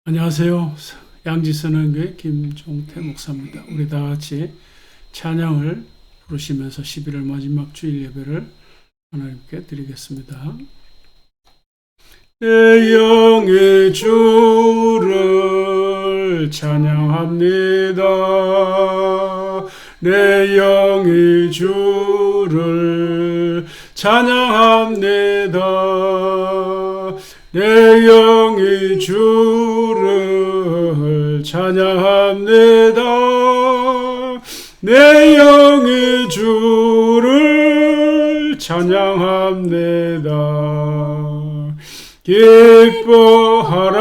안녕하세요. 양지선언교회 김종태 목사입니다. 우리 다 같이 찬양을 부르시면서 11월 마지막 주일 예배를 하나님께 드리겠습니다. 내 영의 주를 찬양합니다. 내 영의 주를 찬양합니다. 내 영의 주를 찬양합니다. 내 영의 주를 찬양합니다. 기뻐하라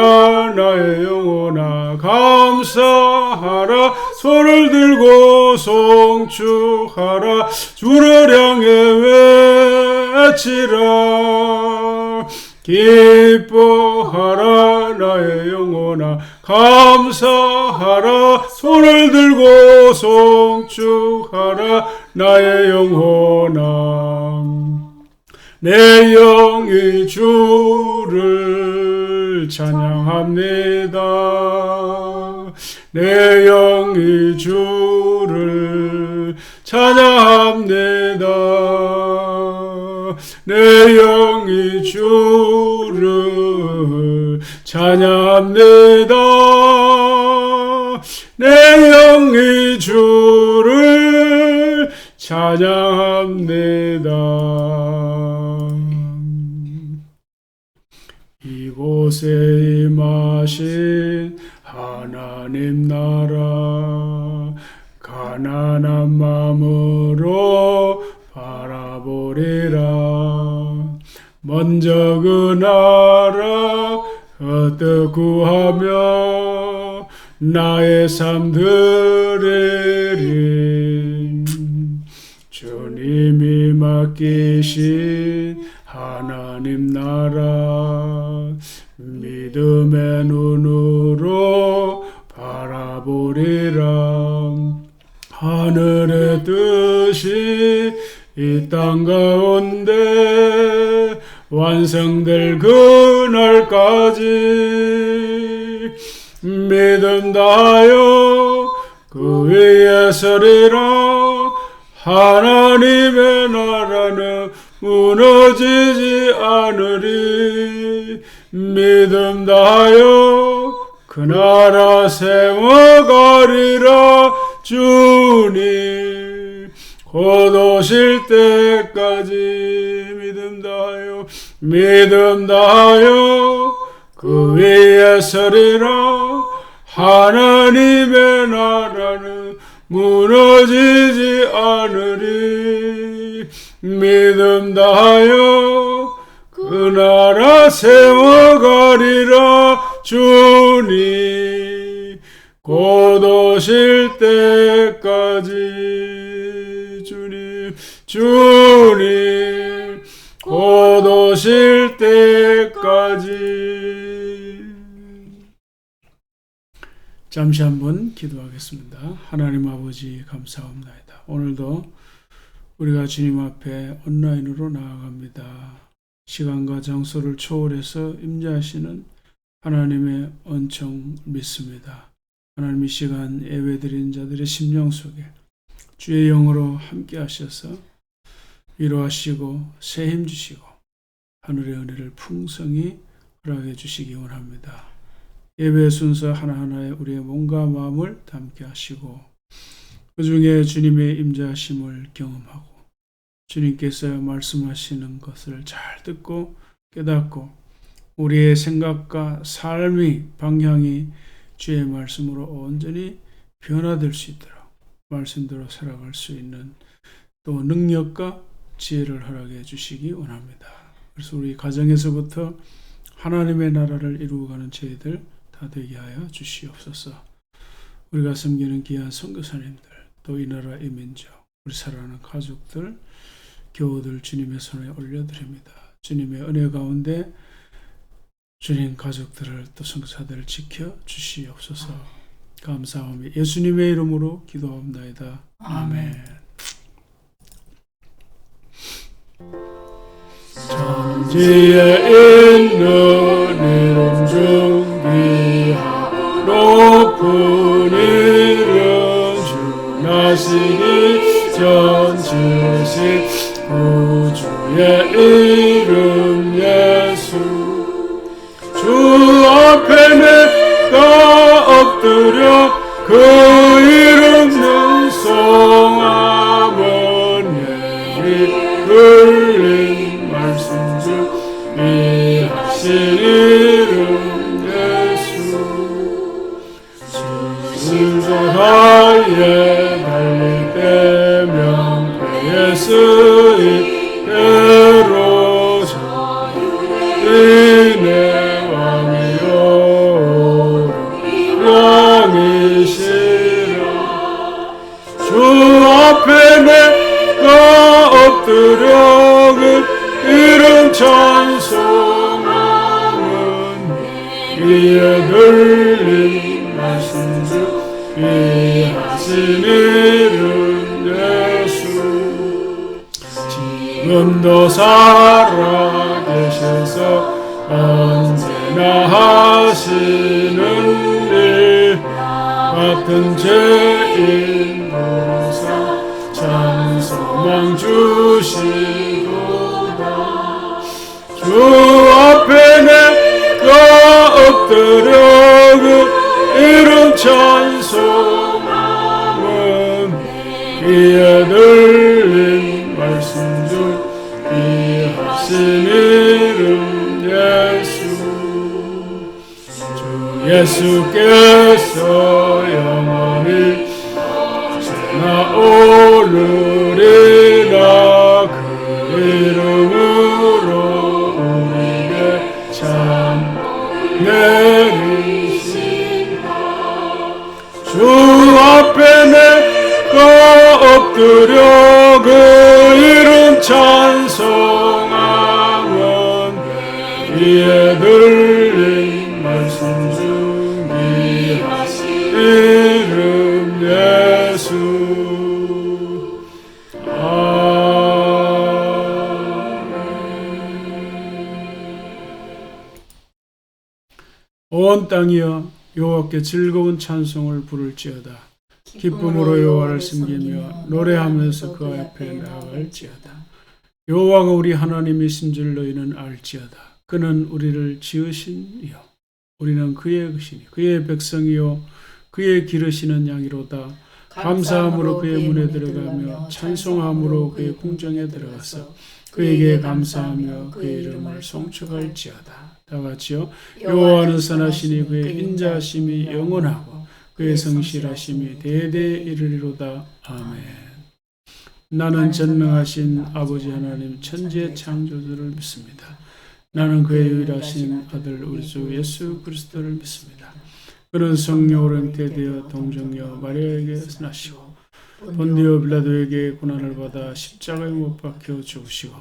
나의 영혼아, 감사하라, 손을 들고 송축하라, 주를 향해 외치라. 기뻐하라 나의 영혼아, 감사하라, 손을 들고 송축하라 나의 영혼아. 내 영의 주를 찬양합니다. 내 영의 주를 찬양합니다. 내 영의 주를 찬양합니다. 내 영의 주를 찬양합니다. 이곳에 임하신 하나님 나라, 가난한 마음으로 바라보리라. 먼저 그 나라 헛되이 구하며 나의 삶 드리리. 주님이 맡기신 하나님 나라, 믿음의 눈으로 바라보리라. 하늘의 뜻이 이 땅 가운데 완성될 그날까지 믿음 다하여 그 위에 서리라. 하나님의 나라는 무너지지 않으리. 믿음 다하여 그 나라 세워가리라. 주님 곧 오실 때까지 믿음 다하여 그 위에 서리라. 하나님의 나라는 무너지지 않으리. 믿음 다하여 그 나라 세워가리라. 주님 곧 오실 때까지. 주님 곧 오실 때까지. 잠시 한번 기도하겠습니다. 하나님 아버지 감사합니다. 오늘도 우리가 주님 앞에 온라인으로 나아갑니다. 시간과 장소를 초월해서 임재하시는 하나님의 은총 믿습니다. 하나님 이 시간 예배드린 자들의 심령 속에 주의 영으로 함께 하셔서 위로하시고 새 힘 주시고 하늘의 은혜를 풍성히 허락해 주시기 원합니다. 예배 순서 하나하나에 우리의 몸과 마음을 담게 하시고 그 중에 주님의 임재하심을 경험하고 주님께서 말씀하시는 것을 잘 듣고 깨닫고 우리의 생각과 삶의 방향이 주의 말씀으로 온전히 변화될 수 있도록 말씀대로 살아갈 수 있는 또 능력과 지혜를 허락해 주시기 원합니다. 그래서 우리 가정에서부터 하나님의 나라를 이루어가는 저희들 다 되게 하여 주시옵소서. 우리가 섬기는 귀한 선교사님들, 또 이 나라 이민족, 우리 사랑하는 가족들, 교우들 주님의 손에 올려드립니다. 주님의 은혜 가운데 주님 가족들을 또 선교사들을 지켜 주시옵소서. 감사하며 예수님의 이름으로 기도합나이다. 아멘. 천지에 있는 이름 중 귀하고 높은 이름 주 나시니 전지으신 구주의 이름 예수. 주 앞에 내가 엎드려 그 이름 능송하면 예비 흘린 말씀 중 이하신 이름 예수. 십자가에 달릴 때 명패에 쓰인 대로 자유인의 왕이여 왕이시라. 주 앞에 내가 엎드려 그 이름 찬송하면 귀에 들린 말씀 중 귀하신 이름 예수. 지금도 살아계셔서 언제나 하시는 일 같은 죄인 보사 참 소망 주시도다. 주 앞에 내가 엎드려 그 이름 찬송하면 귀에 들린 말씀 중 귀하신 이름 예수. 주 예수께서 영원히 언제나 오르리라. 그 이름으로 우리에게 참 내리신다. 주 앞에 내가 엎드려 그 이름 찬송하면 귀에 들린 말씀 중 귀하신 이름 예수. 온 땅이여 여호와께 즐거운 찬송을 부를지어다. 기쁨으로 여호와를 섬기며 노래하면서 그 앞에 나아갈지어다. 여호와가 우리 하나님이신 줄 너희는 알지어다. 그는 우리를 지으신 이요 우리는 그의 것이니 그의 백성이요 그의 기르시는 양이로다. 감사함으로 그의 문에 들어가며 찬송함으로 그의 궁정에 들어가서 그에게 감사하며 그의 이름을 송축할지어다. 다 같이요. 여호와는 선하시니 그의 인자하심이 영원하고 그의 성실하심이 대대에 이르리로다. 아멘. 나는 전능하신 아버지 하나님 천지의 창조주를 믿습니다. 나는 그의 유일하신 아들 우리 주 예수 그리스도를 믿습니다. 그는 성령으로 잉태되어 동정녀 마리아에게 나시고 본디오 빌라도에게 고난을 받아 십자가에 못 박혀 죽으시고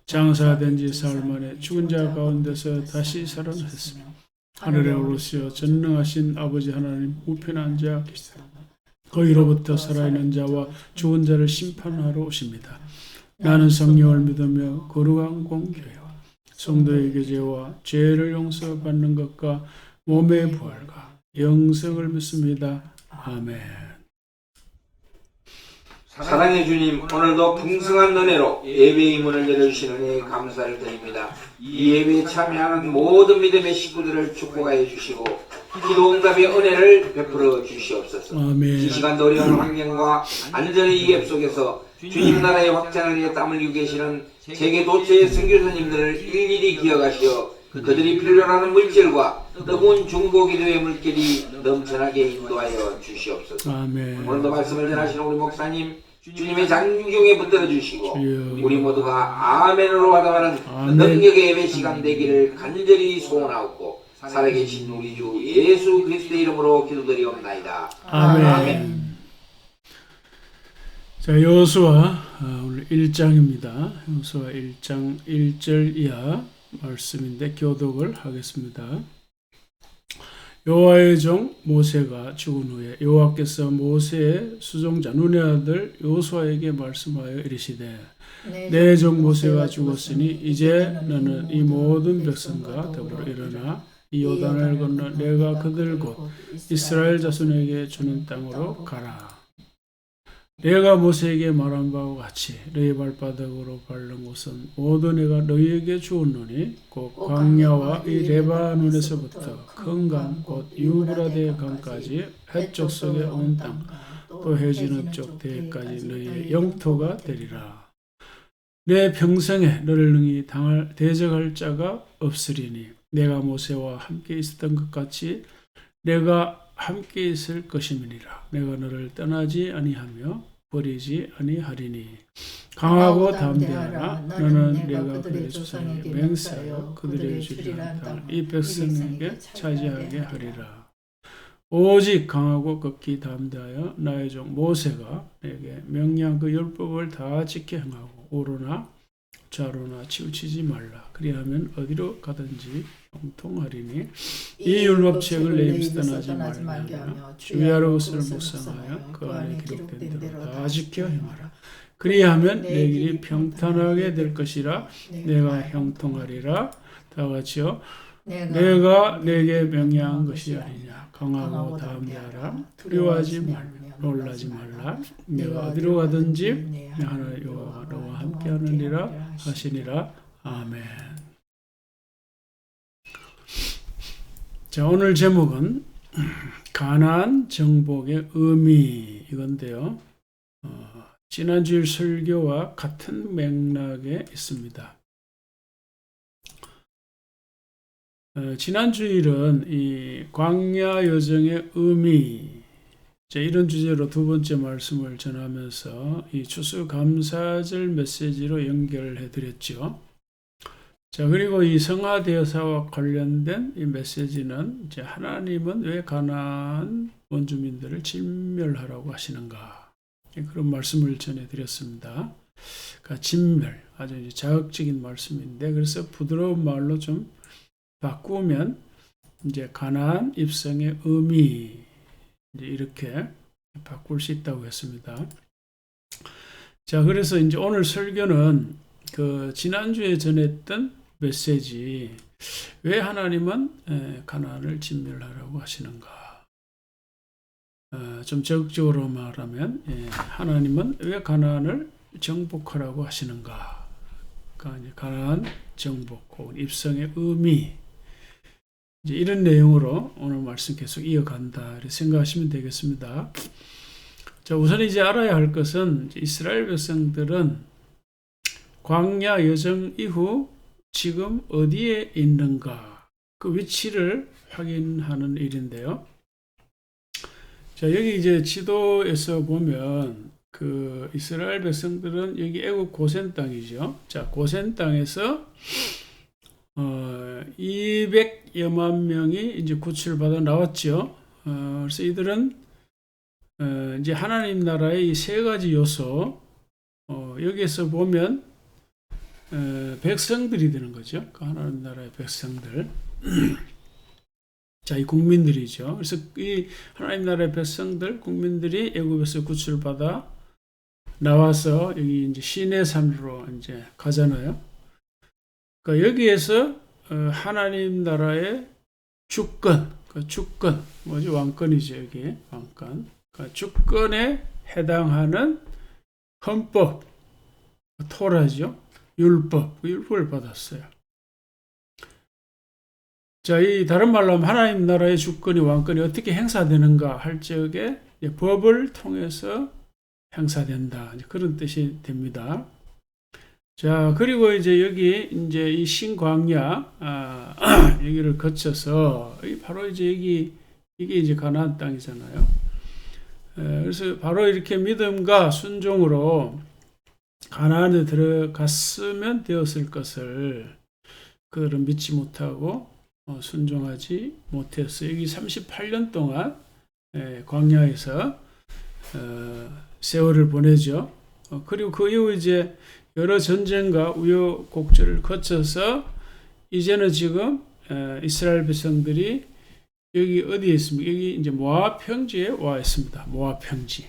장사된 지 사흘 만에 죽은 자 가운데서 다시 살아나셨으며 하늘에 오르시어 전능하신 아버지 하나님 우편에 앉아 계시다. 거기로부터 살아있는 자와 죽은 자를 심판하러 오십니다. 나는 성령을 믿으며 거룩한 공교회와 성도의 교제와 죄를 용서받는 것과 몸의 부활과 영생을 믿습니다. 아멘. 사랑의 주님, 오늘도 풍성한 은혜로 예배의 문을 열어주시는 감사를 드립니다. 이 예배에 참여하는 모든 믿음의 식구들을 축복하여 주시고 기도 응답의 은혜를 베풀어 주시옵소서. 이 아멘. 시간도 어려운 환경과 안전의 위협 속에서 주님 나라의 확장을 위해 땀 흘리고 계시는 세계 도처의 선교사님들을 일일이 기억하시어 그들이 필요로 하는 물질과 뜨거운 중보기도의 물결이 넘쳐나게 인도하여 주시옵소서. 아멘. 오늘도 말씀을 전하시는 우리 목사님 주님의 장중에 붙들어 주시고 주여. 우리 모두가 아멘으로 하다하는 아멘. 능력의 예배 시간 되기를 간절히 소원하옵고 살아계신 우리 주 예수 그리스도의 이름으로 기도드리옵나이다. 아멘. 자, 여호수아 오늘 1장입니다. 여호수아 1장 1절 이하 말씀인데 교독을 하겠습니다. 여호와의 종 모세가 죽은 후에 여호와께서 모세의 수종자 눈의 아들 여호수아에게 말씀하여 이르시되 내 종 모세가 죽었으니 이제 너는 이 모든 백성과 더불어 일어나 이 요단을 건너 내가 그들 곧 이스라엘 자손에게 주는 땅으로 가라. 내가 모세에게 말한 바와 같이 너희 발바닥으로 밟는 곳은 모두 내가 너희에게 주었노니 곧 광야와 이 레바논에서부터 큰 강 곧 유브라데 강까지 해쪽 속의 온 땅 또 해지는 쪽 대까지 너희의 영토가 되리라. 내 평생에 너를 능히 대적할 자가 없으리니 내가 모세와 함께 있었던 것 같이 내가 함께 있을 것임이니라. 내가 너를 떠나지 아니하며 버리지 아니하리니 강하고 담대하라. 너는 내가 그들의 조상에게 맹세하여 그들에게 주리라 땅을 이 백성에게 차지하게 하리라. 오직 강하고 극히 담대하여 나의 종 모세가 내게 명령한 그 율법을 다 지켜 행하고 오로나 좌로나 치우치지 말라. 그리하면 어디로 가든지 형통하리니 이 율법책을 내 입에서 떠나지 말게 하며 주야로 그것을 묵상하여 그 안에 기록된 대로 다 지켜 행하라. 그리하면 내 길이 평탄하게 될 것이라. 내가 형통하리라. 다 같이요. 내가 내게 명령한 것이 아니냐. 강하고 담대하라. 두려워하지 말며 놀라지 말라. 내가 어디로 가든지 내 하나님 여호와가 너와 함께하느니라 하시니라. 아멘. 자, 오늘 제목은 가나안 정복의 의미 이건데요. 지난주일 설교와 같은 맥락에 있습니다. 지난주일은 이 광야 여정의 의미 이런 주제로 두 번째 말씀을 전하면서 이 추수감사절 메시지로 연결해 드렸죠. 자, 그리고 이 성화대사와 관련된 이 메시지는 이제 하나님은 왜 가나안 원주민들을 진멸하라고 하시는가, 그런 말씀을 전해 드렸습니다. 그러니까 진멸, 아주 이제 자극적인 말씀인데, 그래서 부드러운 말로 좀 바꾸면 이제 가나안 입성의 의미, 이제 이렇게 바꿀 수 있다고 했습니다. 자, 그래서 이제 오늘 설교는 그 지난주에 전했던 메시지, 왜 하나님은 가나안을 진멸하라고 하시는가? 좀 적극적으로 말하면 하나님은 왜 가나안을 정복하라고 하시는가? 그러니까 가나안 정복 혹은 입성의 의미, 이제 이런 내용으로 오늘 말씀 계속 이어간다 이렇게 생각하시면 되겠습니다. 자, 우선 이제 알아야 할 것은 이스라엘 백성들은 광야 여정 이후 지금 어디에 있는가, 그 위치를 확인하는 일인데요. 자, 여기 이제 지도에서 보면 그 이스라엘 백성들은 여기 애국 고센 땅이죠. 자, 고센 땅에서 200여만 명이 이제 구출받아 나왔죠. 그래서 이들은 이제 하나님 나라의 이 세 가지 요소, 여기에서 보면 백성들이 되는 거죠. 그 하나님 나라의 백성들. 자, 이 국민들이죠. 그래서 이 하나님 나라의 백성들, 국민들이 애굽에서 구출받아 나와서 여기 이제 시내산으로 이제 가잖아요. 그러니까 여기에서 하나님 나라의 주권, 그 주권, 뭐지? 왕권이죠, 여기 왕권. 그러니까 주권에 해당하는 헌법, 토라죠, 율법을 받았어요. 자, 이 다른 말로 하면 하나님 나라의 주권이 왕권이 어떻게 행사되는가 할 적에 법을 통해서 행사된다. 그런 뜻이 됩니다. 자, 그리고 이제 여기 이제 이 신광야 여기를 거쳐서 바로 이제 여기 이게 이제 가나안 땅이잖아요. 그래서 바로 이렇게 믿음과 순종으로 가나안에 들어갔으면 되었을 것을 그들은 믿지 못하고 순종하지 못했어요. 여기 38년 동안 광야에서 세월을 보내죠. 그리고 그 이후 이제 여러 전쟁과 우여곡절을 거쳐서 이제는 지금 이스라엘 백성들이 여기 어디에 있습니까? 여기 이제 모압 평지에 와 있습니다. 모압 평지.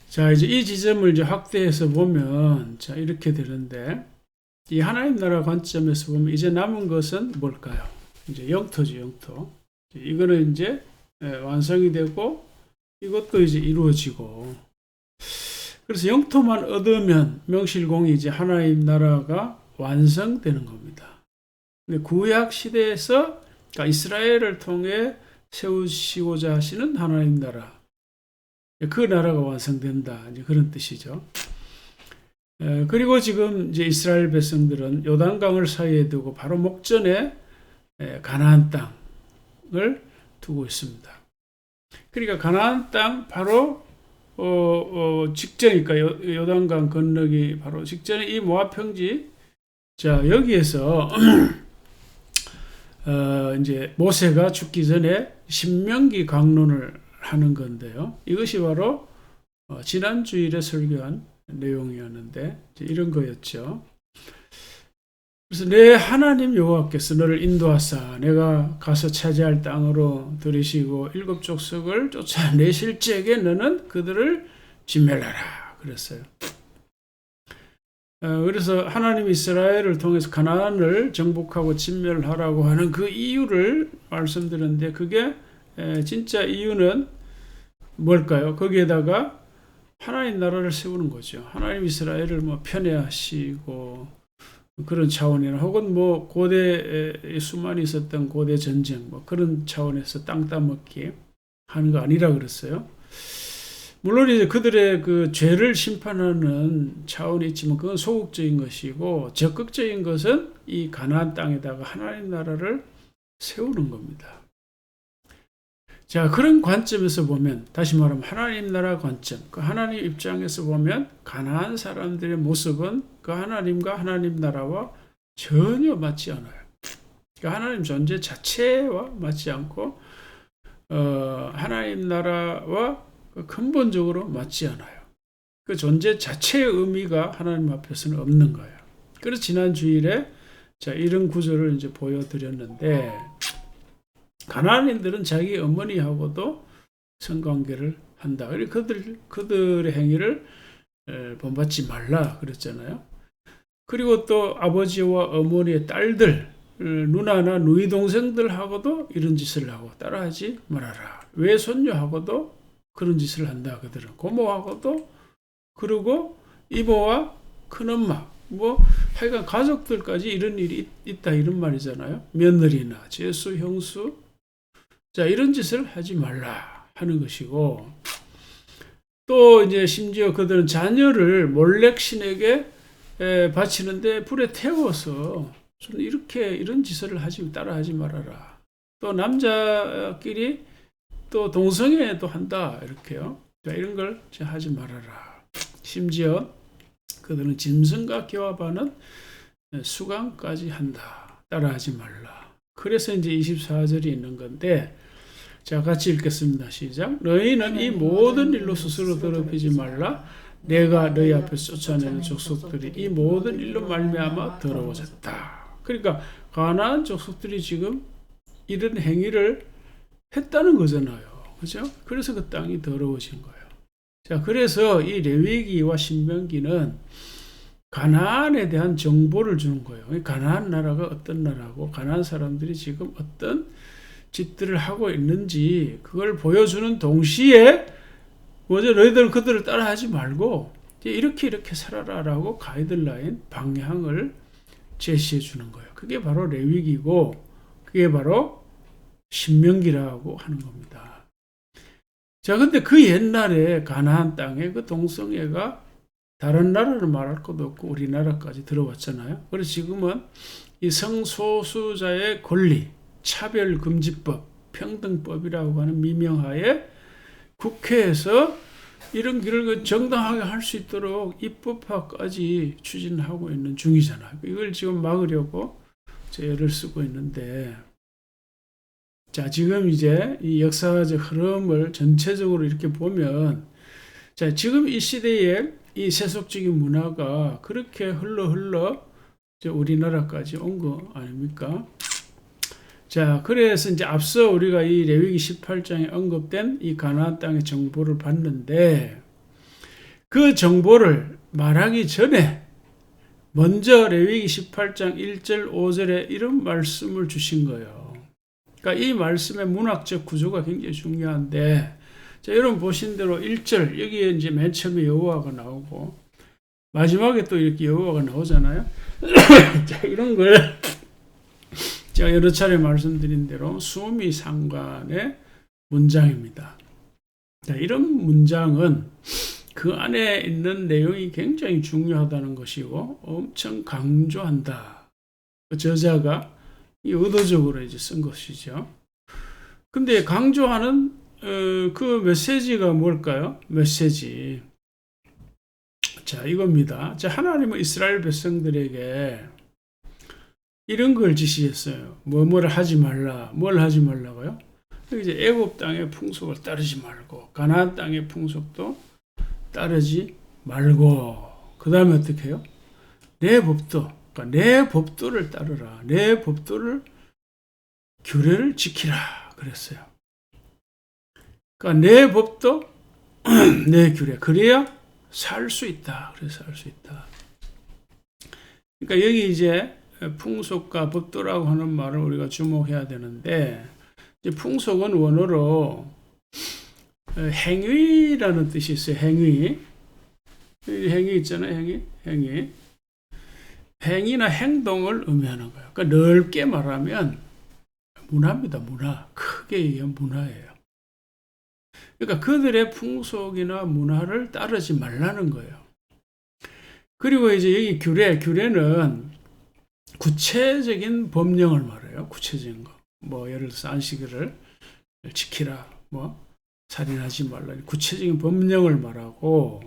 자, 이제 이 지점을 이제 확대해서 보면 자, 이렇게 되는데 이 하나님 나라 관점에서 보면 이제 남은 것은 뭘까요? 이제 영토죠, 영토. 이거는 이제 완성이 되고 이것도 이제 이루어지고. 그래서 영토만 얻으면 명실공히 이제 하나님 나라가 완성되는 겁니다. 근데 구약 시대에서 그러니까 이스라엘을 통해 세우시고자 하시는 하나님 나라, 그 나라가 완성된다. 이제 그런 뜻이죠. 그리고 지금 이제 이스라엘 백성들은 요단강을 사이에 두고 바로 목전에 가나안 땅을 두고 있습니다. 그러니까 가나안 땅 바로 직전이니까 요단강 건너기 바로 직전에 이 모압 평지. 자, 여기에서 이제 모세가 죽기 전에 신명기 강론을 하는 건데요. 이것이 바로 지난 주일에 설교한 내용이었는데 이런 거였죠. 그래서 내 하나님 여호와께서 너를 인도하사 내가 가서 차지할 땅으로 들이시고 일곱 족속을 쫓아내실 적에 너는 그들을 진멸하라 그랬어요. 그래서 하나님 이스라엘을 통해서 가나안을 정복하고 진멸하라고 하는 그 이유를 말씀드렸는데 그게 진짜 이유는 뭘까요? 거기에다가 하나님 나라를 세우는 거죠. 하나님 이스라엘을 뭐 편애하시고 그런 차원이나 혹은 뭐 고대에 수많이 있었던 고대 전쟁 뭐 그런 차원에서 땅 따먹기 하는 거 아니라 그랬어요. 물론 이제 그들의 그 죄를 심판하는 차원이 있지만 그건 소극적인 것이고 적극적인 것은 이 가나안 땅에다가 하나님 나라를 세우는 겁니다. 자, 그런 관점에서 보면 다시 말하면 하나님 나라 관점, 그 하나님 입장에서 보면 가나안 사람들의 모습은 그 하나님과 하나님 나라와 전혀 맞지 않아요. 그 하나님 존재 자체와 맞지 않고 하나님 나라와 근본적으로 맞지 않아요. 그 존재 자체의 의미가 하나님 앞에서는 없는 거예요. 그래서 지난 주일에 자, 이런 구절을 이제 보여드렸는데 가나안인들은 자기 어머니하고도 성관계를 한다. 그리고 그들의 행위를 본받지 말라 그랬잖아요. 그리고 또 아버지와 어머니의 딸들, 누나나 누이 동생들하고도 이런 짓을 하고 따라하지 말아라. 외손녀하고도 그런 짓을 한다. 그들은 고모하고도 그리고 이모와 큰엄마 뭐 하여간 가족들까지 이런 일이 있다 이런 말이잖아요. 며느리나 제수, 형수 자 이런 짓을 하지 말라 하는 것이고 또 이제 심지어 그들은 자녀를 몰렉 신에게 바치는데 불에 태워서 이렇게 이런 짓을 따라하지 말아라. 또 남자끼리 또 동성애도 한다 이렇게요. 자, 이런 걸 하지 말아라. 심지어 그들은 짐승과 교합하는 수강까지 한다. 따라하지 말라. 그래서 이제 24절이 있는 건데 자, 같이 읽겠습니다. 시작. 너희는 이 모든 일로 스스로 더럽히지 말라. 내가 너희 앞에서 쫓아내는 족속들이 이 모든 일로 말미암아 더러워졌다. 그러니까 가나안 족속들이 지금 이런 행위를 했다는 거잖아요. 그죠? 그래서 그 땅이 더러워진 거예요. 자, 그래서 이 레위기와 신명기는 가나안에 대한 정보를 주는 거예요. 가나안 나라가 어떤 나라고 가나안 사람들이 지금 어떤 짓들을 하고 있는지 그걸 보여주는 동시에 먼저 너희들은 그들을 따라하지 말고 이렇게 살아라라고 가이드라인 방향을 제시해 주는 거예요. 그게 바로 레위기고 그게 바로 신명기라고 하는 겁니다. 자, 근데 그 옛날에 가나안 땅에 그 동성애가 다른 나라를 말할 것도 없고 우리나라까지 들어왔잖아요. 그래서 지금은 이 성소수자의 권리, 차별금지법, 평등법이라고 하는 미명하에 국회에서 이런 길을 정당하게 할 수 있도록 입법화까지 추진하고 있는 중이잖아요. 이걸 지금 막으려고 애를 쓰고 있는데, 자, 지금 이제 이 역사적 흐름을 전체적으로 이렇게 보면, 자, 지금 이 시대에 이 세속적인 문화가 그렇게 흘러 우리나라까지 온 거 아닙니까? 자, 그래서 이제 앞서 우리가 이 레위기 18장에 언급된 이 가나안 땅의 정보를 봤는데, 그 정보를 말하기 전에 먼저 레위기 18장 1절 5절에 이런 말씀을 주신 거예요. 그러니까 이 말씀의 문학적 구조가 굉장히 중요한데, 자, 여러분 보신 대로 1절 여기에 이제 맨 처음에 여호와가 나오고 마지막에 또 이렇게 여호와가 나오잖아요. 자, 이런 걸 제가 여러 차례 말씀드린 대로 수미상관의 문장입니다. 자, 이런 문장은 그 안에 있는 내용이 굉장히 중요하다는 것이고 엄청 강조한다. 그 저자가 의도적으로 이제 쓴 것이죠. 근데 강조하는 그 메시지가 뭘까요? 메시지. 자, 이겁니다. 자, 하나님은 이스라엘 백성들에게 이런 걸 지시했어요. 뭐를 하지 말라. 뭘 하지 말라고요? 이제 애굽 땅의 풍속을 따르지 말고 가나안 땅의 풍속도 따르지 말고, 그 다음에 어떻게 해요? 내 법도, 그러니까 내 법도를 따르라. 내 법도를 규례를 지키라 그랬어요. 그러니까 내 법도 내 규례, 그래야 살 수 있다. 그래서 살 수 있다. 그러니까 여기 이제 풍속과 법도라고 하는 말을 우리가 주목해야 되는데, 이제 풍속은 원어로 행위라는 뜻이 있어요. 행위. 행위 있잖아요. 행위. 행위나 행동을 의미하는 거예요. 그러니까 넓게 말하면 문화입니다. 문화. 크게 얘기하면 문화예요. 그러니까 그들의 풍속이나 문화를 따르지 말라는 거예요. 그리고 이제 여기 규례는 구체적인 법령을 말해요. 구체적인 거. 뭐 예를 들어서 안식일을 지키라. 뭐 살인하지 말라. 구체적인 법령을 말하고,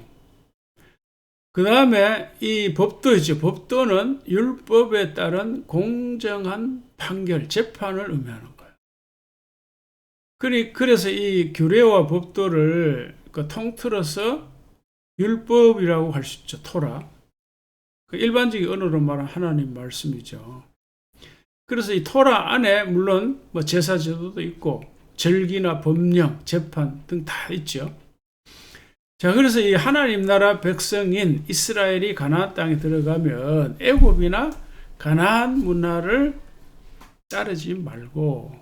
그 다음에 이 법도 있죠. 법도는 율법에 따른 공정한 판결, 재판을 의미하는 거예요. 그래서 이 규례와 법도를 통틀어서 율법이라고 할 수 있죠. 토라. 일반적인 언어로 말하는 하나님 말씀이죠. 그래서 이 토라 안에 물론 뭐 제사 제도도 있고 절기나 법령, 재판 등 다 있죠. 자, 그래서 이 하나님 나라 백성인 이스라엘이 가나안 땅에 들어가면 애굽이나 가나안 문화를 따르지 말고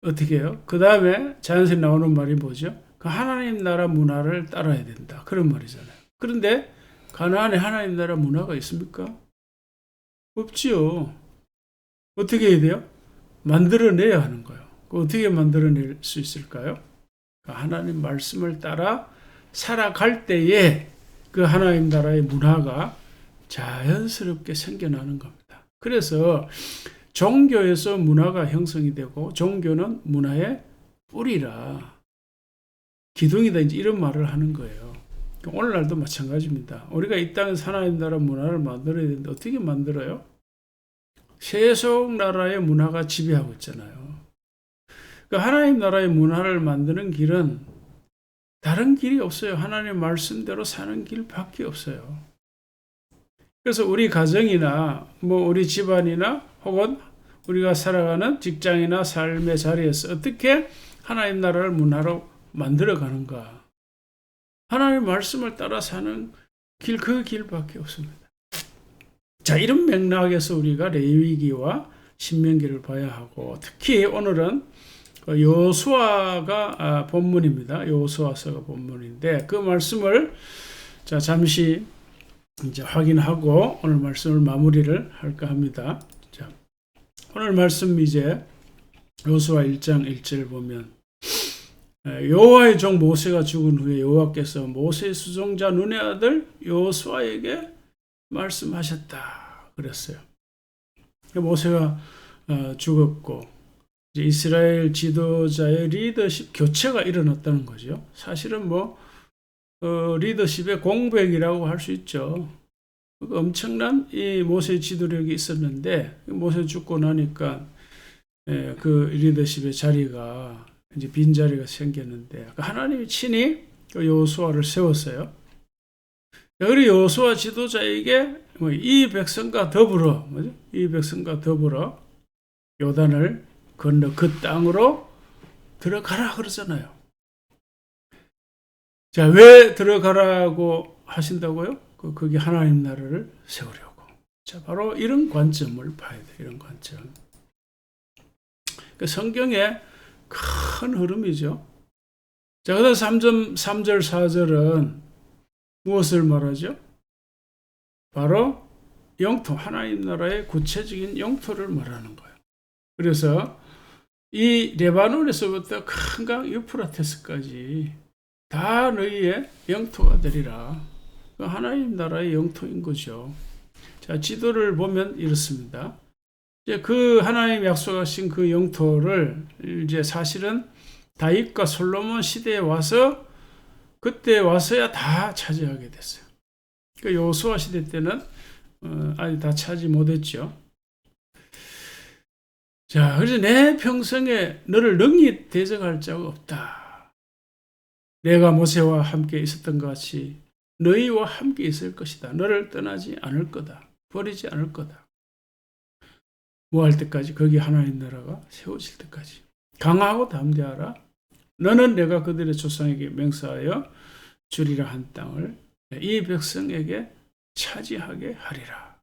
어떻게 해요? 그 다음에 자연스레 나오는 말이 뭐죠? 그 하나님 나라 문화를 따라야 된다. 그런 말이잖아요. 그런데 가나안에 하나님 나라 문화가 있습니까? 없지요. 어떻게 해야 돼요? 만들어내야 하는 거예요. 어떻게 만들어낼 수 있을까요? 하나님 말씀을 따라 살아갈 때에 그 하나님 나라의 문화가 자연스럽게 생겨나는 겁니다. 그래서 종교에서 문화가 형성이 되고 종교는 문화의 뿌리라. 기둥이다. 이제 이런 말을 하는 거예요. 오늘날도 마찬가지입니다. 우리가 이 땅에서 하나님 나라 문화를 만들어야 되는데 어떻게 만들어요? 세속 나라의 문화가 지배하고 있잖아요. 그러니까 하나님 나라의 문화를 만드는 길은 다른 길이 없어요. 하나님 말씀대로 사는 길밖에 없어요. 그래서 우리 가정이나 뭐 우리 집안이나 혹은 우리가 살아가는 직장이나 삶의 자리에서 어떻게 하나님 나라를 문화로 만들어 가는가? 하나님 말씀을 따라 사는 길, 그 길밖에 없습니다. 자, 이런 맥락에서 우리가 레위기와 신명기를 봐야 하고, 특히 오늘은 여호수아가 본문입니다. 여호수아서가 본문인데 그 말씀을 자 잠시 이제 확인하고 오늘 말씀을 마무리를 할까 합니다. 자, 오늘 말씀 이제 여호수아 1장 1절 보면 여호와의 종 모세가 죽은 후에 여호와께서 모세의 수종자 눈의 아들 여호수아에게 말씀하셨다 그랬어요. 모세가 죽었고 이제 이스라엘 지도자의 리더십 교체가 일어났다는 거죠. 사실은 리더십의 공백이라고 할 수 있죠. 엄청난 이 모세의 지도력이 있었는데 모세 죽고 나니까 그 리더십의 자리가 이제 빈 자리가 생겼는데 하나님이 친히 여호수아를 세웠어요. 그리고 여호수아 지도자에게 이 백성과 더불어 이 백성과 더불어 요단을 건너 그 땅으로 들어가라 그러잖아요. 자, 왜 들어가라고 하신다고요? 거기 하나님 나라를 세우려고. 자, 바로 이런 관점을 봐야 돼요. 이런 관점. 성경의 큰 흐름이죠. 자, 그다음 3절, 4절은 무엇을 말하죠? 바로 영토, 하나님 나라의 구체적인 영토를 말하는 거예요. 그래서 이 레바논에서부터 큰 강 유프라테스까지 다 너희의 영토가 되리라. 하나님 나라의 영토인 거죠. 자, 지도를 보면 이렇습니다. 이제 그 하나님 약속하신 그 영토를 이제 사실은 다윗과 솔로몬 시대에 와서 그때 와서야 다 차지하게 됐어요. 그 여호수아 시대 때는 아직 다 차지 못했죠. 자, 그래서 내 평생에 너를 능히 대적할 자가 없다. 내가 모세와 함께 있었던 것 같이 너희와 함께 있을 것이다. 너를 떠나지 않을 거다. 버리지 않을 거다. 뭐 할 때까지? 거기 하나님 나라가 세워질 때까지. 강하고 담대하라. 너는 내가 그들의 조상에게 맹세하여 주리라 한 땅을 이 백성에게 차지하게 하리라.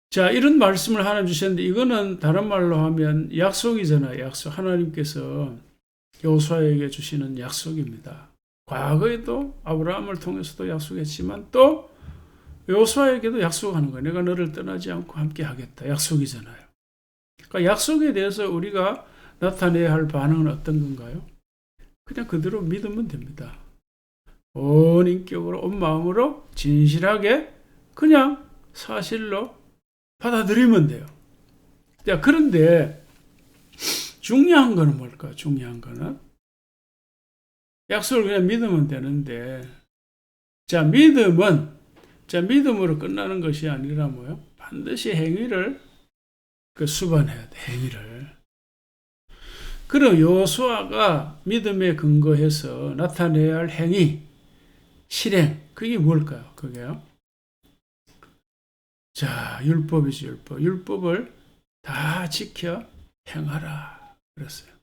자, 이런 말씀을 하나님 주셨는데 이거는 다른 말로 하면 약속이잖아요. 약속. 하나님께서 여호수아에게 주시는 약속입니다. 과거에도 아브라함을 통해서도 약속했지만 또 여호수아에게도 약속하는 거예요. 내가 너를 떠나지 않고 함께 하겠다. 약속이잖아요. 그러니까 약속에 대해서 우리가 나타내야 할 반응은 어떤 건가요? 그냥 그대로 믿으면 됩니다. 온 인격으로, 온 마음으로 진실하게 그냥 사실로 받아들이면 돼요. 자, 그런데 중요한 거는 뭘까? 중요한 거는 약속을 그냥 믿으면 되는데, 자, 믿음으로 끝나는 것이 아니라 뭐요? 반드시 행위를 수반해야 돼, 행위를. 그럼 여호수아가 믿음에 근거해서 나타내야 할 행위, 실행, 그게 뭘까요? 그게요? 자, 율법이죠, 율법. 율법을 다 지켜 행하라. 그랬어요.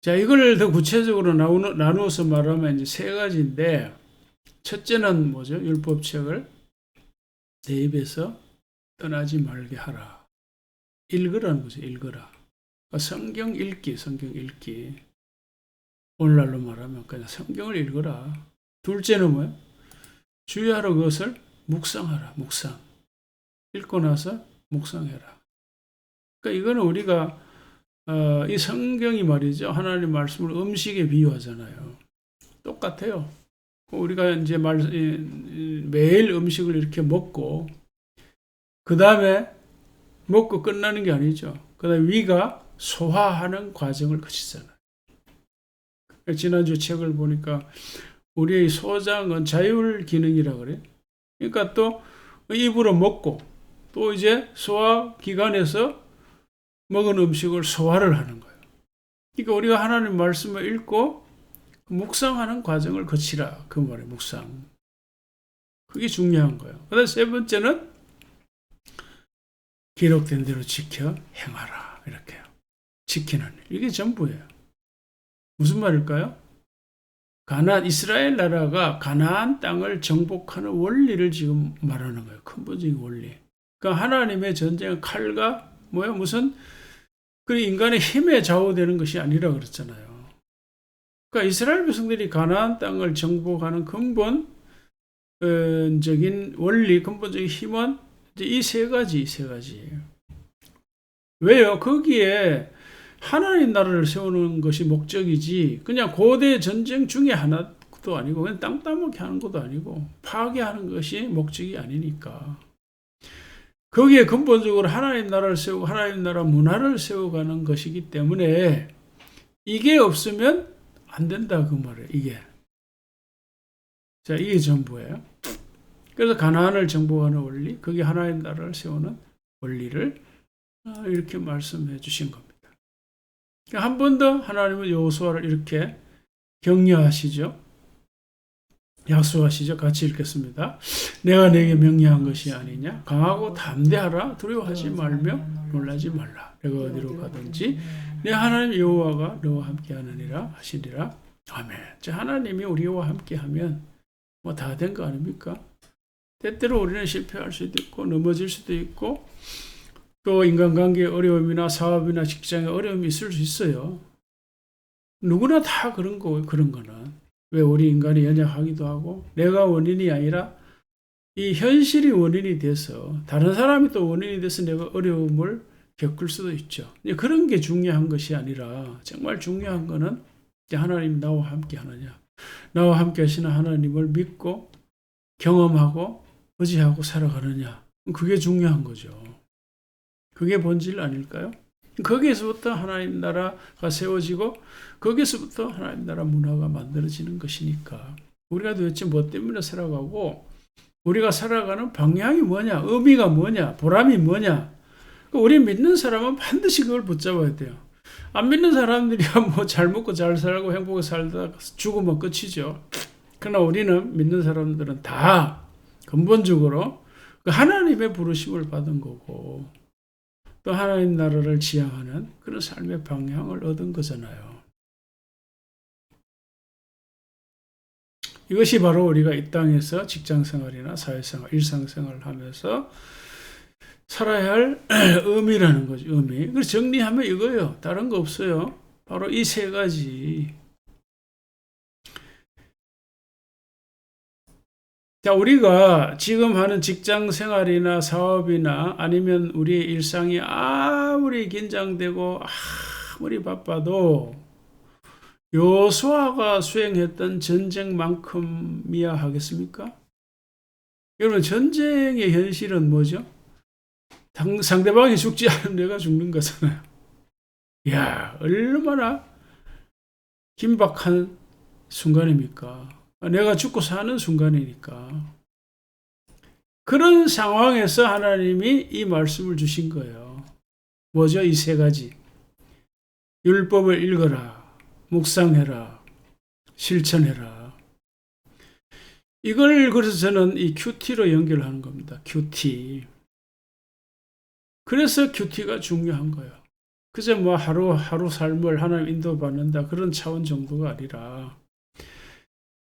자, 이걸 더 구체적으로 나누어서 말하면 이제 세 가지인데, 첫째는 뭐죠? 율법책을 내 입에서 떠나지 말게 하라. 읽으라는 거죠, 읽으라. 그러니까 성경 읽기. 오늘날로 말하면 그냥 성경을 읽어라. 둘째는 뭐예요? 주의하러 그것을 묵상하라. 묵상. 읽고 나서 묵상해라. 그러니까 이거는 우리가 이 성경이 말이죠. 하나님 말씀을 음식에 비유하잖아요. 똑같아요. 우리가 이제 매일 음식을 이렇게 먹고 그 다음에 먹고 끝나는 게 아니죠. 그 다음에 위가 소화하는 과정을 거치잖아요. 지난주 책을 보니까 우리의 소장은 자율 기능이라 그래요. 그러니까 또 입으로 먹고 또 이제 소화기관에서 먹은 음식을 소화를 하는 거예요. 그러니까 우리가 하나님 말씀을 읽고 묵상하는 과정을 거치라. 그 말이에요. 묵상. 그게 중요한 거예요. 그다음 세 번째는 기록된 대로 지켜 행하라. 이렇게요. 지키는 일. 이게 전부예요. 무슨 말일까요? 이스라엘 나라가 가나안 땅을 정복하는 원리를 지금 말하는 거예요. 근본적인 원리. 그러니까 하나님의 전쟁은 칼과 무슨 그 인간의 힘에 좌우되는 것이 아니라 그랬잖아요. 그러니까 이스라엘 백성들이 가나안 땅을 정복하는 근본적인 원리, 근본적인 힘은 이제 이 세 가지. 왜요? 거기에 하나님 나라를 세우는 것이 목적이지, 그냥 고대 전쟁 중에 하나도 아니고, 그냥 땅 따먹게 하는 것도 아니고, 파괴하는 것이 목적이 아니니까. 거기에 근본적으로 하나님 나라를 세우고, 하나님 나라 문화를 세워가는 것이기 때문에, 이게 없으면 안 된다, 그 말이에요, 이게. 자, 이게 전부예요. 그래서 가나안을 정복하는 원리, 그게 하나님 나라를 세우는 원리를 이렇게 말씀해 주신 겁니다. 한 번 더 하나님은 여호수아를 이렇게 격려하시죠. 약속하시죠. 같이 읽겠습니다. 내가 내게 명령한 것이 아니냐? 강하고 담대하라. 두려워하지 말며 놀라지 말라. 내가 어디로 가든지 내 하나님 여호와가 너와 함께하느니라 하시리라. 아멘. 자, 하나님이 우리와 함께하면 뭐 다 된 거 아닙니까? 때때로 우리는 실패할 수도 있고 넘어질 수도 있고 또 인간관계의 어려움이나 사업이나 직장의 어려움이 있을 수 있어요. 누구나 다 그런 거는. 왜 우리 인간이 연약하기도 하고 내가 원인이 아니라 이 현실이 원인이 돼서 다른 사람이 또 원인이 돼서 내가 어려움을 겪을 수도 있죠. 그런 게 중요한 것이 아니라 정말 중요한 거는 하나님 나와 함께 하느냐. 나와 함께 하시는 하나님을 믿고 경험하고 의지하고 살아가느냐. 그게 중요한 거죠. 그게 본질 아닐까요? 거기에서부터 하나님 나라가 세워지고 거기에서부터 하나님 나라 문화가 만들어지는 것이니까 우리가 도대체 뭐 때문에 살아가고 우리가 살아가는 방향이 뭐냐, 의미가 뭐냐, 보람이 뭐냐. 우리 믿는 사람은 반드시 그걸 붙잡아야 돼요. 안 믿는 사람들이야 뭐 잘 먹고 잘 살고 행복하게 살다가 죽으면 끝이죠. 그러나 우리는 믿는 사람들은 다 근본적으로 하나님의 부르심을 받은 거고 또 하나님 나라를 지향하는 그런 삶의 방향을 얻은 거잖아요. 이것이 바로 우리가 이 땅에서 직장생활이나 사회생활, 일상생활을 하면서 살아야 할 의미라는 거죠. 의미. 그래서 정리하면 이거예요. 다른 거 없어요. 바로 이 세 가지. 자, 우리가 지금 하는 직장 생활이나 사업이나 아니면 우리의 일상이 아무리 긴장되고 아무리 바빠도 여호수아가 수행했던 전쟁만큼이야 하겠습니까? 여러분, 전쟁의 현실은 뭐죠? 상대방이 죽지 않으면 내가 죽는 거잖아요. 이야, 얼마나 긴박한 순간입니까? 내가 죽고 사는 순간이니까. 그런 상황에서 하나님이 이 말씀을 주신 거예요. 뭐죠? 이 세 가지. 율법을 읽어라. 묵상해라. 실천해라. 이걸 그래서 저는 이 큐티로 연결하는 겁니다. 큐티. 그래서 큐티가 중요한 거예요. 그저 뭐 하루 삶을 하나님 인도받는다 그런 차원 정도가 아니라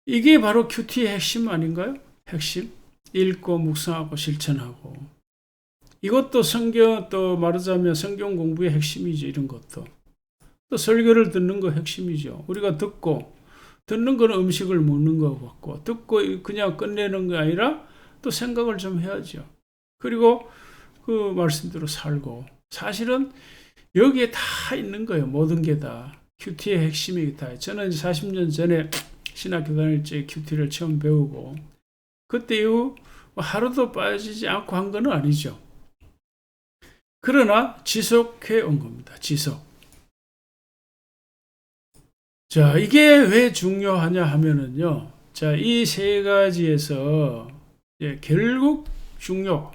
이게 바로 큐티의 핵심 아닌가요? 핵심. 읽고 묵상하고 실천하고. 이것도 성경 또 말하자면 성경 공부의 핵심이죠. 이런 것도. 또 설교를 듣는 거 핵심이죠. 우리가 듣는 거는 음식을 먹는 거 같고 듣고 그냥 끝내는 게 아니라 또 생각을 좀 해야죠. 그리고 그 말씀대로 살고. 사실은 여기에 다 있는 거예요. 모든 게 다. 큐티의 핵심이 다. 저는 40년 전에 신학교 다닐 때 큐티를 처음 배우고 그때 이후 하루도 빠지지 않고 한 건 아니죠. 그러나 지속해 온 겁니다. 지속. 자, 이게 왜 중요하냐 하면은요. 자, 이 세 가지에서 결국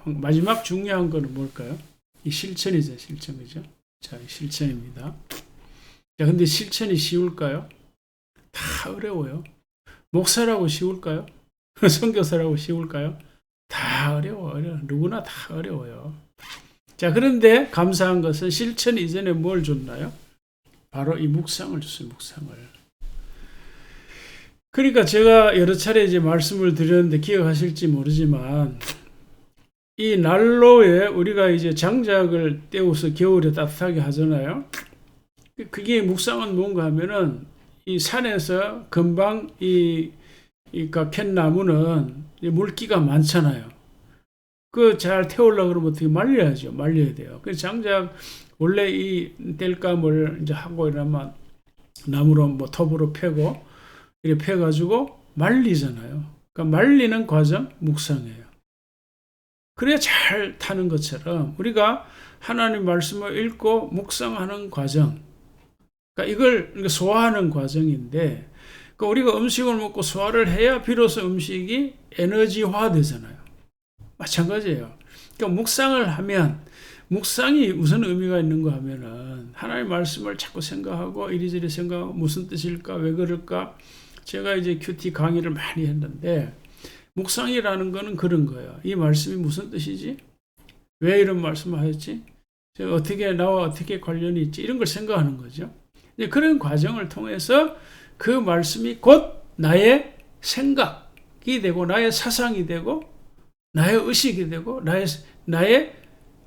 마지막 중요한 거는 뭘까요? 이 실천이죠. 실천이죠. 자, 실천입니다. 자, 근데 실천이 쉬울까요? 다 어려워요. 목사라고 쉬울까요? 선교사라고 쉬울까요? 다 어려워요. 누구나 다 어려워요. 자, 그런데 감사한 것은 실천 이전에 뭘 줬나요? 바로 이 묵상을 줬어요. 묵상을. 그러니까 제가 여러 차례 이제 말씀을 드렸는데 기억하실지 모르지만 이 난로에 우리가 이제 장작을 때워서 겨울에 따뜻하게 하잖아요. 그게 묵상은 뭔가 하면은 이 산에서 금방 캔 나무는 물기가 많잖아요. 그 잘 태우려고 그러면 어떻게 말려야죠. 말려야 돼요. 그래서 장작 원래 이 땔감을 이제 하고 이러면 나무로 뭐 톱으로 패고 이렇게 패가지고 말리잖아요. 그러니까 말리는 과정 묵상이에요. 그래야 잘 타는 것처럼 우리가 하나님 말씀을 읽고 묵상하는 과정, 그러니까 이걸 소화하는 과정인데, 그러니까 우리가 음식을 먹고 소화를 해야 비로소 음식이 에너지화 되잖아요. 마찬가지예요. 그러니까 묵상을 하면, 묵상이 무슨 의미가 있는가 하면은 하나님 말씀을 자꾸 생각하고 이리저리 생각하고 무슨 뜻일까, 왜 그럴까. 제가 이제 큐티 강의를 많이 했는데 묵상이라는 거는 그런 거예요. 이 말씀이 무슨 뜻이지? 왜 이런 말씀을 하였지? 어떻게 나와 어떻게 관련이 있지? 이런 걸 생각하는 거죠. 이제 그런 과정을 통해서 그 말씀이 곧 나의 생각이 되고 나의 사상이 되고 나의 의식이 되고 나의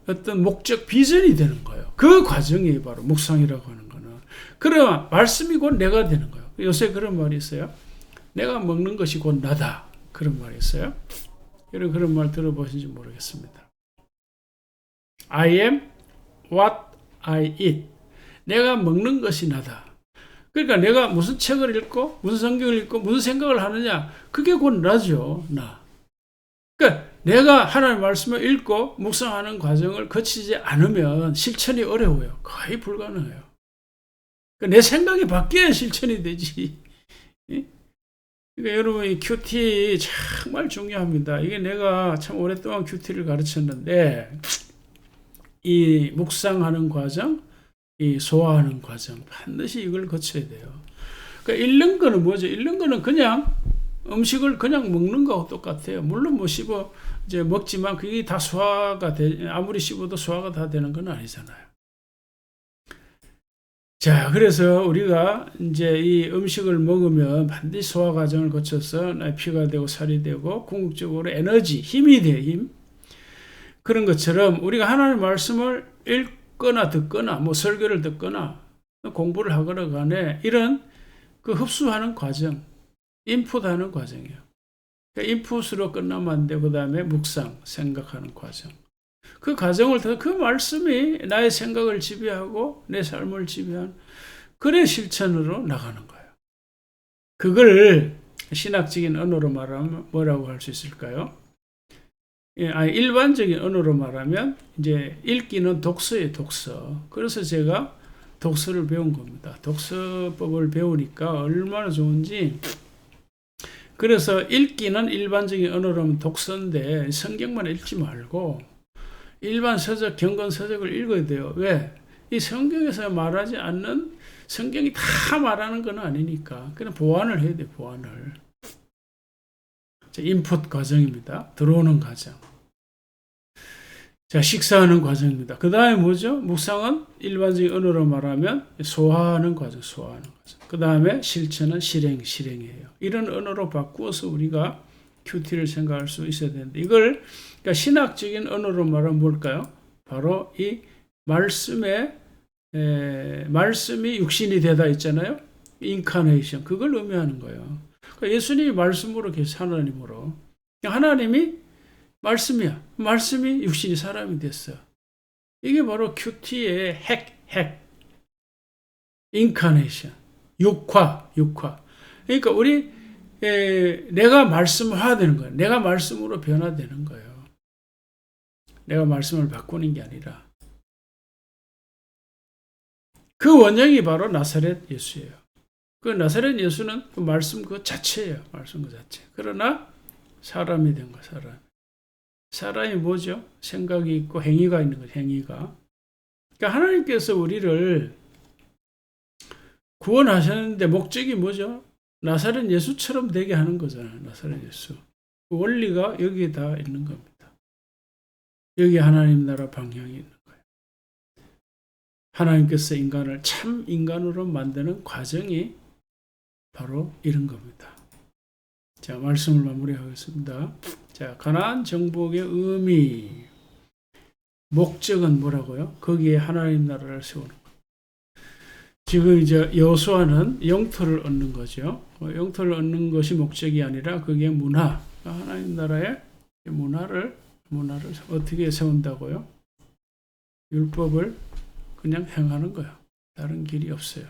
어떤 목적 비전이 되는 거예요. 그 과정이 바로 묵상이라고 하는 거는. 그러면 말씀이 곧 내가 되는 거예요. 요새 그런 말이 있어요. 내가 먹는 것이 곧 나다. 그런 말이 있어요. 여러분 그런 말 들어보신지 모르겠습니다. I am what I eat. 내가 먹는 것이 나다. 그러니까 내가 무슨 책을 읽고 무슨 성경을 읽고 무슨 생각을 하느냐, 그게 곧 나죠. 나. 그러니까 내가 하나님의 말씀을 읽고 묵상하는 과정을 거치지 않으면 실천이 어려워요. 거의 불가능해요. 그러니까 내 생각이 바뀌어야 실천이 되지. 그러니까 여러분 이 큐티 정말 중요합니다. 이게 내가 참 오랫동안 큐티를 가르쳤는데 이 묵상하는 과정, 이 소화하는 과정 반드시 이걸 거쳐야 돼요. 그러니까 읽는 거는 뭐죠? 읽는 거는 그냥 음식을 그냥 먹는 거하고 똑같아요. 물론 뭐 씹어 이제 먹지만 그게 다 소화가 아무리 씹어도 소화가 다 되는 건 아니잖아요. 자, 그래서 우리가 이제 이 음식을 먹으면 반드시 소화 과정을 거쳐서 피가 되고 살이 되고 궁극적으로 에너지, 힘이 돼요, 힘. 그런 것처럼 우리가 하나님의 말씀을 읽거나 듣거나 뭐 설교를 듣거나 공부를 하거나 간에 이런 그 흡수하는 과정, 인풋하는 과정이에요. 그러니까 인풋으로 끝나면 안 되고 그다음에 묵상, 생각하는 과정. 그 과정을 통해 그 말씀이 나의 생각을 지배하고 내 삶을 지배하는 그래 실천으로 나가는 거예요. 그걸 신학적인 언어로 말하면 뭐라고 할 수 있을까요? 일반적인 언어로 말하면 이제 읽기는 독서예요, 독서. 그래서 제가 독서를 배운 겁니다. 독서법을 배우니까 얼마나 좋은지. 그래서 읽기는 일반적인 언어로 하면 독서인데 성경만 읽지 말고 일반 서적, 경건 서적을 읽어야 돼요. 왜? 이 성경에서 말하지 않는, 성경이 다 말하는 건 아니니까. 그냥 보완을 해야 돼요, 보완을. 인풋 과정입니다. 들어오는 과정. 자, 식사하는 과정입니다. 그 다음에 뭐죠? 묵상은 일반적인 언어로 말하면 소화하는 과정, 소화하는 과정. 그 다음에 실천은 실행이에요. 이런 언어로 바꾸어서 우리가 큐티를 생각할 수 있어야 되는데, 이걸 그러니까 신학적인 언어로 말하면 뭘까요? 바로 이 말씀이 육신이 되다 있잖아요. 인카네이션, 그걸 의미하는 거예요. 그러니까 예수님이 말씀으로 계신 하나님으로, 하나님이 말씀이야. 말씀이 육신이 사람이 됐어. 이게 바로 큐티의 핵. 인카네이션, 육화. 그러니까 우리 내가 말씀화되는 거예요. 내가 말씀으로 변화되는 거예요. 내가 말씀을 바꾸는 게 아니라. 그 원형이 바로 나사렛 예수예요. 그 나사렛 예수는 그 말씀 그 자체예요. 말씀 그 자체. 그러나 사람이 된 거예요. 사람이 뭐죠? 생각이 있고 행위가 있는 거예요. 행위가. 그러니까 하나님께서 우리를 구원하셨는데 목적이 뭐죠? 나사렛 예수처럼 되게 하는 거잖아요. 나사렛 예수. 그 원리가 여기에 다 있는 겁니다. 여기 하나님 나라 방향이 있는 거예요. 하나님께서 인간을 참 인간으로 만드는 과정이 바로 이런 겁니다. 자, 말씀을 마무리하겠습니다. 자, 가나안 정복의 의미, 목적은 뭐라고요? 거기에 하나님 나라를 세우는 거. 지금 이제 여호수아는 영토를 얻는 거죠. 영토를 얻는 것이 목적이 아니라 그게 문화, 하나님 나라의 문화를 문화를 어떻게 세운다고요? 율법을 그냥 행하는 거예요. 다른 길이 없어요.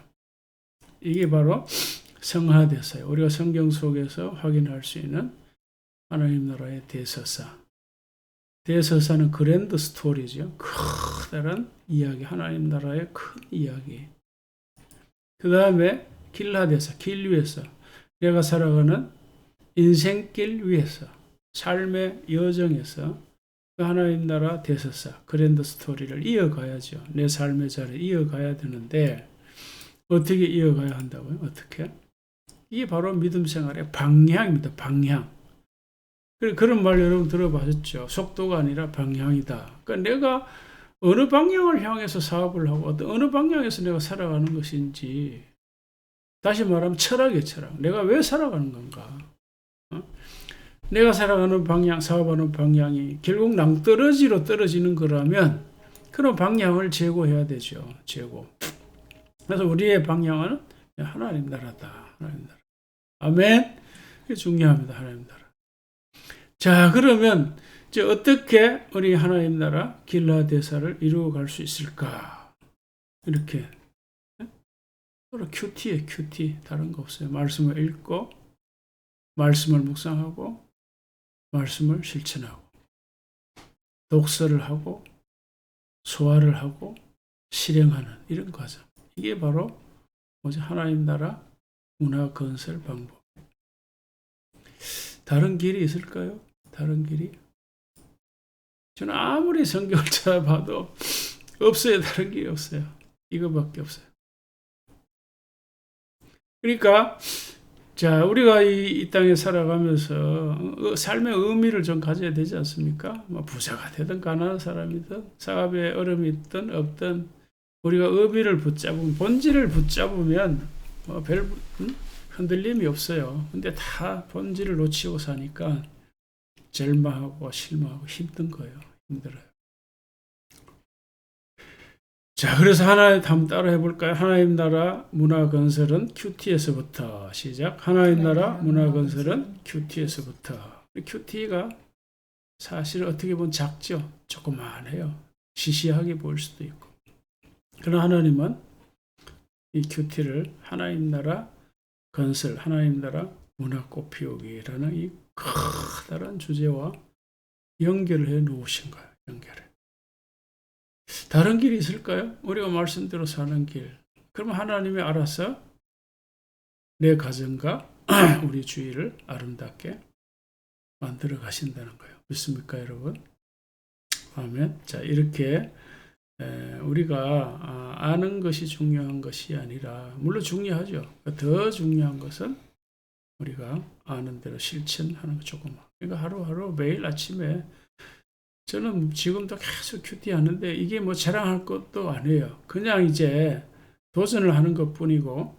이게 바로 성화대사예요. 우리가 성경 속에서 확인할 수 있는 하나님 나라의 대서사. 대서사는 그랜드 스토리죠. 커다란 이야기, 하나님 나라의 큰 이야기. 그 다음에 길라대사, 길 위에서 내가 살아가는 인생길 위에서 삶의 여정에서 그 하나님 나라 대서사, 그랜드 스토리를 이어가야죠. 내 삶의 자리에 이어가야 되는데 어떻게 이어가야 한다고요? 어떻게? 이게 바로 믿음 생활의 방향입니다. 방향. 그런 말 여러분 들어보셨죠? 속도가 아니라 방향이다. 그러니까 내가 어느 방향을 향해서 사업을 하고 어느 방향에서 내가 살아가는 것인지, 다시 말하면 철학의 철학. 내가 왜 살아가는 건가? 내가 살아가는 방향, 사업하는 방향이 결국 낭떠러지로 떨어지는 거라면 그런 방향을 제고해야 되죠. 제고. 그래서 우리의 방향은 하나님 나라다. 하나님 나라. 아멘. 그게 중요합니다. 하나님 나라. 자, 그러면 이제 어떻게 우리 하나님 나라 길라 대사를 이루어갈 수 있을까? 이렇게. 바로 큐티예요. 큐티. 다른 거 없어요. 말씀을 읽고, 말씀을 묵상하고, 말씀을 실천하고, 독서를 하고, 소화를 하고, 실행하는 이런 과정. 이게 바로 하나님 나라 문화 건설 방법. 다른 길이 있을까요? 다른 길이? 저는 아무리 성경을 찾아봐도 없어요. 다른 길이 없어요. 이거밖에 없어요. 그러니까 자, 우리가 이 땅에 살아가면서 삶의 의미를 좀 가져야 되지 않습니까? 뭐 부자가 되든 가난한 사람이든 사업에 어려움이 있든 없든 우리가 의미를 붙잡으면, 본질을 붙잡으면 별 흔들림이 없어요. 근데 다 본질을 놓치고 사니까 절망하고 실망하고 힘든 거예요. 힘들어요. 자, 그래서 한번 따라 해볼까요? 하나님 나라 문화 건설은 큐티에서부터 시작. 하나님 나라 문화 건설은 큐티에서부터. 큐티가 사실 어떻게 보면 작죠. 조그만해요. 시시하게 보일 수도 있고. 그러나 하나님은 이 큐티를 하나님 나라 건설, 하나님 나라 문화 꽃피우기라는 이 커다란 주제와 연결을 해 놓으신 거예요. 연결을. 다른 길이 있을까요? 우리가 말씀대로 사는 길. 그러면 하나님이 알아서 내 가정과 우리 주위를 아름답게 만들어 가신다는 거예요. 믿습니까, 여러분? 아멘. 자, 이렇게 우리가 아는 것이 중요한 것이 아니라, 물론 중요하죠. 더 중요한 것은 우리가 아는 대로 실천하는 것 조금만. 그러니까 하루하루 매일 아침에 저는 지금도 계속 큐티 하는데 이게 뭐 자랑할 것도 아니에요. 그냥 이제 도전을 하는 것 뿐이고,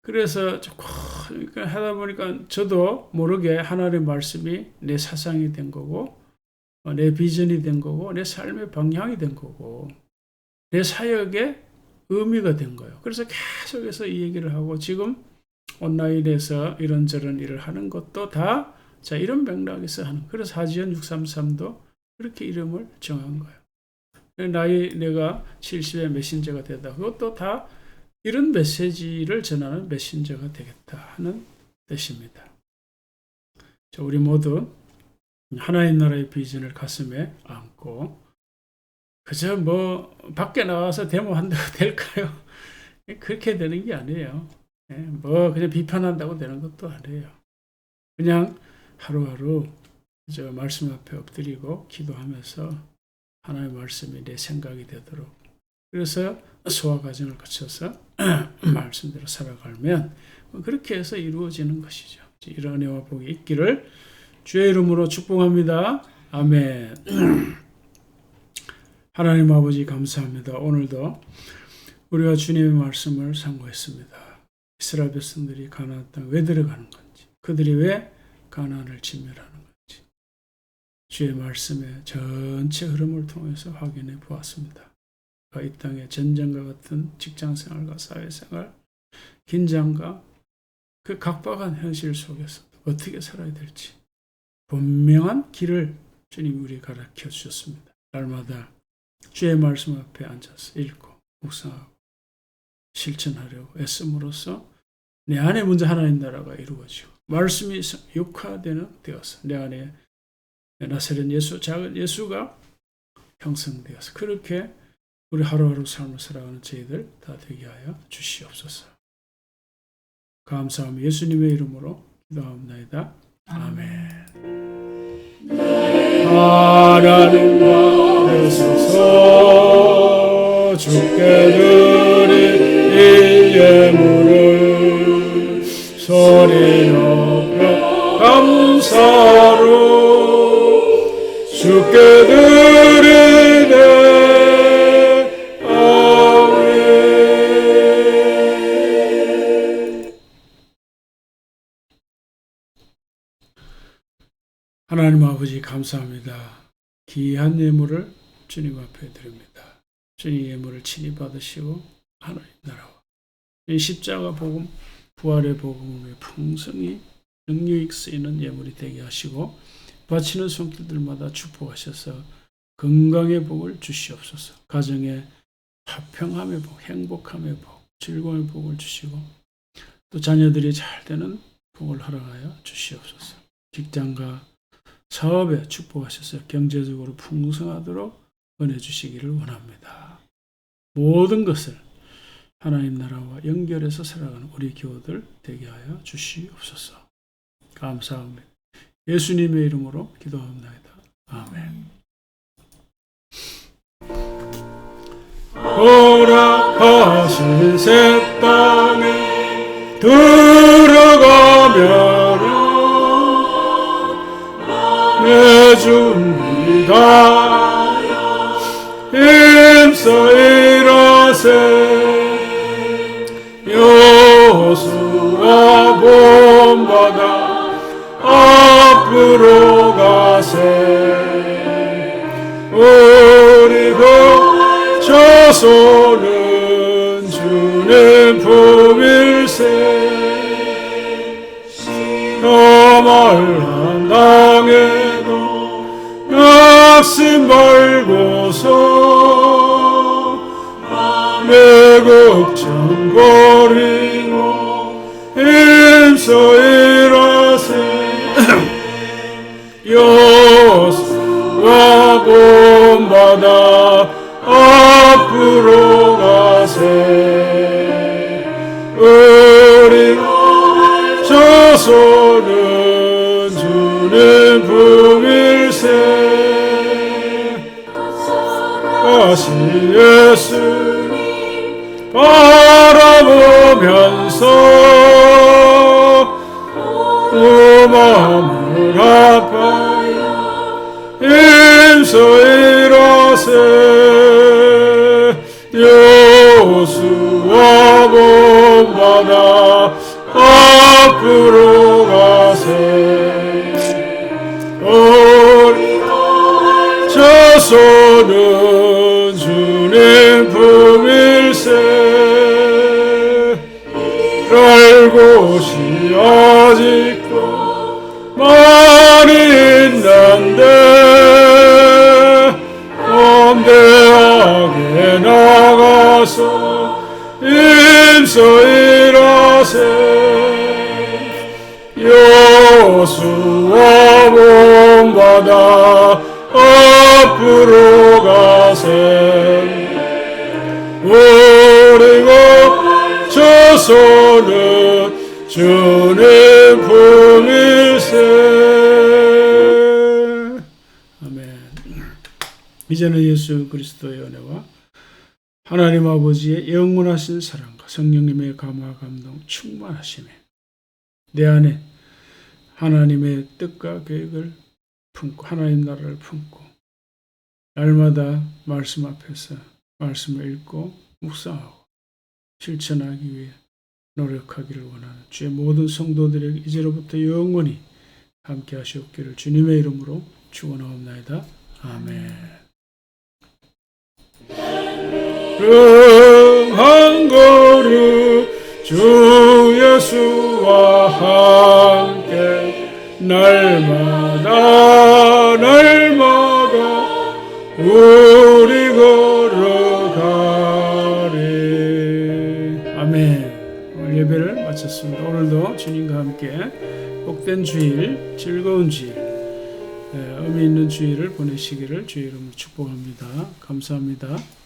그래서 조금 하다 보니까 저도 모르게 하나님의 말씀이 내 사상이 된 거고, 내 비전이 된 거고, 내 삶의 방향이 된 거고, 내 사역의 의미가 된 거예요. 그래서 계속해서 이 얘기를 하고, 지금 온라인에서 이런저런 일을 하는 것도 다 자, 이런 맥락에서 하는. 그래서 하지연 633도 그렇게 이름을 정한 거예요. 내가 70의 메신저가 되다. 그것도 다 이런 메시지를 전하는 메신저가 되겠다 하는 뜻입니다. 자, 우리 모두 하나님 나라의 비전을 가슴에 안고 그저 뭐 밖에 나와서 데모한다고 될까요? 그렇게 되는 게 아니에요. 뭐 그냥 비판한다고 되는 것도 아니에요. 그냥 하루하루 저 말씀 앞에 엎드리고 기도하면서 하나님의 말씀이 내 생각이 되도록, 그래서 소화 과정을 거쳐서 말씀대로 살아가면 그렇게 해서 이루어지는 것이죠. 이런 은혜와 복이 있기를 주의 이름으로 축복합니다. 아멘. 하나님 아버지 감사합니다. 오늘도 우리가 주님의 말씀을 상고했습니다. 이스라엘 백성들이 가나안 땅에 왜 들어가는 건지, 그들이 왜 가나안을 진멸하는 건지 주의 말씀의 전체 흐름을 통해서 확인해 보았습니다. 이 땅의 전쟁과 같은 직장생활과 사회생활, 긴장과 그 각박한 현실 속에서 어떻게 살아야 될지 분명한 길을 주님이 우리 가르쳐 주셨습니다. 날마다 주의 말씀 앞에 앉아서 읽고 묵상하고 실천하려고 애씀으로써 내 안에 먼저 하나님 나라가 이루어지고 말씀이 육화되어서 내 안에 나사렛 예수, 작은 예수가 형성되어서 그렇게 우리 하루하루 삶을 살아가는 저희들 다 되게 하여 주시옵소서. 감사하며 예수님의 이름으로 기도합니다. 아멘. 하나님과 되소서 주께 드린 이 예물을 소리 높여 감사로 주께 드리네. 하나님 아버지 감사합니다. 귀한 예물을 주님 앞에 드립니다. 주님 예물을 친히 받으시고 하나님 나라와 이 십자가 복음, 부활의 복음의 풍성히 능력이 쓰이는 예물이 되게 하시고 바치는 손길들마다 축복하셔서 건강의 복을 주시옵소서. 가정에 화평함의 복, 행복함의 복, 즐거움의 복을 주시고 또 자녀들이 잘 되는 복을 허락하여 주시옵소서. 직장과 사업에 축복하셔서 경제적으로 풍성하도록 은혜 주시기를 원합니다. 모든 것을 하나님 나라와 연결해서 살아가는 우리 교우들 되게 하여 주시옵소서. 감사합니다. 예수님의 이름으로 기도합니다. 아멘. 허락하신 새 땅에 들어가면 내 준비 다하여 힘써 일하세. 여호수아 본받아 앞으로 가세. 우리 그 자손은 주님 품일세. 험한 땅에도 낙심 말고서 내 걱정 버리고 힘써 일하세. 여호수아 본받아 앞으로 가세. 우리 자손은 주님 품일세. 다시 예수님 바라보면서 마음을 아파요 힘써 일하세. 여호수아 본받아 앞으로 가세. 우리 자손은 주님 품일세. 갈 곳이 아직도 많이 있는데 담대하게 나가서 힘써 일하세. 여호수아 본받아 앞으로 가세. 우리가 자손은 주님 품일세. 아멘. 이제는 예수 그리스도의 은혜와 하나님 아버지의 영원하신 사랑과 성령님의 감화 감동 충만하심에 내 안에 하나님의 뜻과 계획을 품고 하나님 나라를 품고 날마다 말씀 앞에서 말씀을 읽고 묵상하고 실천하기 위해 노력하기를 원하는 주의 모든 성도들에게 이제로부터 영원히 함께 하시옵기를 주님의 이름으로 축원하옵나이다. 아멘. 한 걸음 주 예수와 함께 날마다 우리 걸어가리. 아멘. 오늘 예배를 마쳤습니다. 오늘도 주님과 함께 복된 주일, 즐거운 주일, 의미 있는 주일을 보내시기를 주의 이름으로 축복합니다. 감사합니다.